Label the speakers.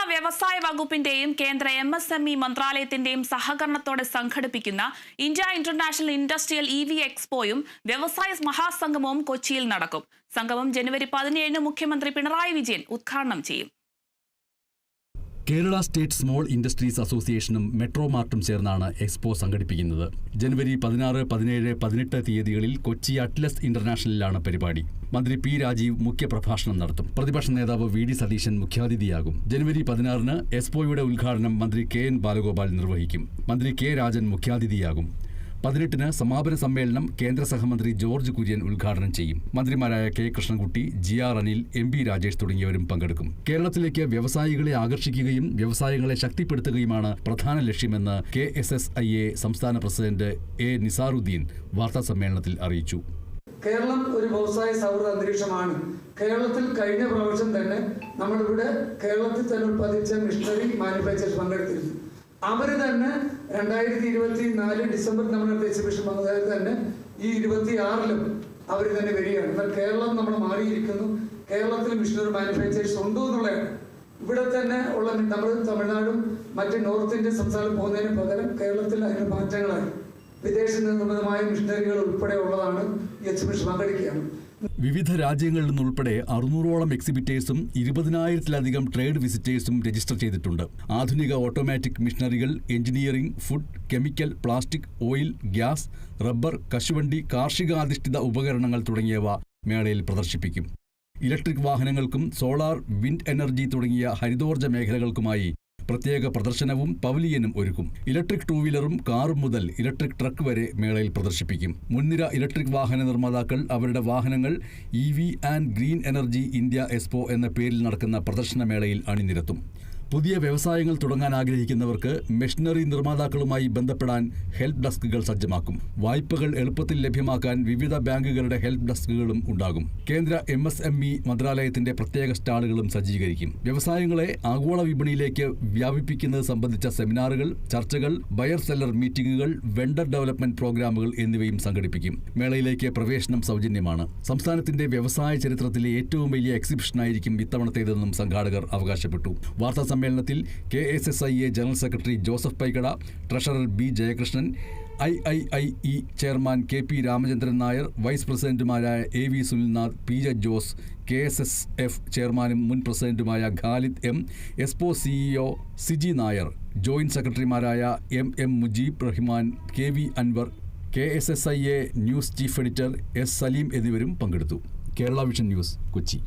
Speaker 1: വ്യവസായ വകുപ്പിന്റെയും കേന്ദ്ര MSME മന്ത്രാലയത്തിന്റെയും സഹകരണത്തോടെ സംഘടിപ്പിക്കുന്ന ഇന്ത്യ ഇന്റർനാഷണൽ ഇൻഡസ്ട്രിയൽ EV എക്സ്പോയും വ്യവസായ മഹാസംഗമവും കൊച്ചിയിൽ നടക്കും. സംഗമം ജനുവരി 17 മുഖ്യമന്ത്രി പിണറായി വിജയൻ ഉദ്ഘാടനം ചെയ്യും.
Speaker 2: കേരള സ്റ്റേറ്റ് സ്മോൾ ഇൻഡസ്ട്രീസ് അസോസിയേഷനും മെട്രോ മാർട്ടും ചേർന്നാണ് എക്സ്പോ സംഘടിപ്പിക്കുന്നത്. ജനുവരി 16, 17, 18 തീയതികളിൽ കൊച്ചി അറ്റ്ലസ് ഇന്റർനാഷണലിലാണ് പരിപാടി. മന്ത്രി P. രാജീവ് മുഖ്യപ്രഭാഷണം നടത്തും. പ്രതിപക്ഷ നേതാവ് VD സതീശൻ മുഖ്യാതിഥിയാകും. ജനുവരി 16 എക്സ്പോയുടെ ഉദ്ഘാടനം മന്ത്രി KN ബാലഗോപാൽ നിർവഹിക്കും. മന്ത്രി K. രാജൻ മുഖ്യാതിഥിയാകും. 18 സമാപന സമ്മേളനം കേന്ദ്ര സഹമന്ത്രി ജോർജ് കുര്യൻ ഉദ്ഘാടനം ചെയ്യും. മന്ത്രിമാരായ K. Krishnankutty, GR Anil, MP Rajesh തുടങ്ങിയവരും പങ്കെടുക്കും. കേരളത്തിലേക്ക് വ്യവസായികളെ ആകർഷിക്കുകയും വ്യവസായങ്ങളെ ശക്തിപ്പെടുത്തുകയുമാണ് പ്രധാന ലക്ഷ്യമെന്ന് KSSIA സംസ്ഥാന പ്രസിഡന്റ് A. നിസാറുദ്ദീൻ വാർത്താസമ്മേളനത്തിൽ അറിയിച്ചു.
Speaker 3: കേരളം ഒരു വ്യവസായ സൗഹൃദ അന്തരീക്ഷമാണ്. കേരളത്തിൽ കഴിഞ്ഞ പ്രാവശ്യം തന്നെ നമ്മളിവിടെ കേരളത്തിൽ തന്നെ ഉത്പാദിച്ച മിഷനറി മാനുഫാക്ചേഴ്സ് പങ്കെടുത്തിരുന്നു. അവർ തന്നെ 2024 ഡിസംബർ നമ്മുടെ എക്സിബിഷൻ വന്നതായത് തന്നെ ഈ 26-ലും അവർ തന്നെ വരികയാണ്. എന്നാൽ കേരളം നമ്മൾ മാറിയിരിക്കുന്നു. കേരളത്തിൽ മിഷനറി മാനുഫാക്ചേഴ്സ് ഉണ്ടോ എന്നുള്ളതാണ്. ഇവിടെ തന്നെ ഉള്ള നമ്മൾ തമിഴ്നാടും മറ്റ് നോർത്ത് ഇന്ത്യൻ സംസ്ഥാനം പോകുന്നതിന് പകരം കേരളത്തിൽ അതിന് മാറ്റങ്ങളായി വിദേശ നിർമ്മിതമായ മിഷനറികൾ ഉൾപ്പെടെ ഉള്ളതാണ് ഈ എക്സിബിഷൻ പങ്കെടുക്കുകയാണ്.
Speaker 2: വിവിധ രാജ്യങ്ങളിൽ നിന്നുൾപ്പെടെ 600ഓളം എക്സിബിറ്റേഴ്സും 20,000-ലധികം ട്രേഡ് വിസിറ്റേഴ്സും രജിസ്റ്റർ ചെയ്തിട്ടുണ്ട്. ആധുനിക ഓട്ടോമാറ്റിക് മിഷനറികൾ, engineering, food, chemical, plastic, oil, gas, rubber, കശുവണ്ടി, കാർഷികാധിഷ്ഠിത ഉപകരണങ്ങൾ തുടങ്ങിയവ മേളയിൽ പ്രദർശിപ്പിക്കും. ഇലക്ട്രിക് വാഹനങ്ങൾക്കും സോളാർ, വിൻഡ് എനർജി തുടങ്ങിയ ഹരിതോർജ്ജ മേഖലകൾക്കുമായി പ്രത്യേക പ്രദർശനവും പവലിയനും ഒരുക്കും. ഇലക്ട്രിക് ടൂ വീലറും കാറും മുതൽ ഇലക്ട്രിക് ട്രക്ക് വരെ മേളയിൽ പ്രദർശിപ്പിക്കും. മുൻനിര ഇലക്ട്രിക് വാഹന നിർമ്മാതാക്കൾ അവരുടെ വാഹനങ്ങൾ EV and green energy India expo എന്ന പേരിൽ നടക്കുന്ന പ്രദർശനമേളയിൽ അണിനിരത്തും. പുതിയ വ്യവസായങ്ങൾ തുടങ്ങാൻ ആഗ്രഹിക്കുന്നവർക്ക് മെഷീനറി നിർമ്മാതാക്കളുമായി ബന്ധപ്പെടാൻ ഹെൽപ്പ് ഡെസ്കുകൾ സജ്ജമാക്കും. വായ്പകൾ എളുപ്പത്തിൽ ലഭ്യമാക്കാൻ വിവിധ ബാങ്കുകളുടെ ഹെൽപ്പ് ഡെസ്കുകളും ഉണ്ടാകും. കേന്ദ്ര MSME മന്ത്രാലയത്തിന്റെ പ്രത്യേക സ്റ്റാളുകളും സജ്ജീകരിക്കും. വ്യവസായങ്ങളെ ആഗോള വിപണിയിലേക്ക് വ്യാപിപ്പിക്കുന്നത് സംബന്ധിച്ച സെമിനാറുകൾ, ചർച്ചകൾ, ബയർ സെല്ലർ മീറ്റിംഗുകൾ, വെണ്ടർ ഡെവലപ്മെന്റ് പ്രോഗ്രാമുകൾ എന്നിവയും സംഘടിപ്പിക്കും. മേളയിലേക്ക് പ്രവേശനം സൗജന്യമാണ്. സംസ്ഥാനത്തിന്റെ വ്യവസായ ചരിത്രത്തിലെ ഏറ്റവും വലിയ എക്സിബിഷനായിരിക്കും ഇത്തവണത്തേതെന്നും സംഘാടകർ അവകാശപ്പെട്ടു. വാർത്താ സമ്മേളനത്തിൽ KSSIA general secretary Joseph Paikada, treasurer B. Jayakrishnan, IIIE chairman KP Ramachandran Nair, vice പ്രസിഡന്റുമാരായ AV Sunilnath, PJ Jose, KSSF ചെയർമാനും മുൻ പ്രസിഡന്റുമായ Khalid M, expo CEO Siji Nair, joint സെക്രട്ടറിമാരായ MM Mujeeb Rahman, KV Anvar, KSSIA news chief editor S. Saleem എന്നിവരും പങ്കെടുത്തു. Kerala vision news, Kochi.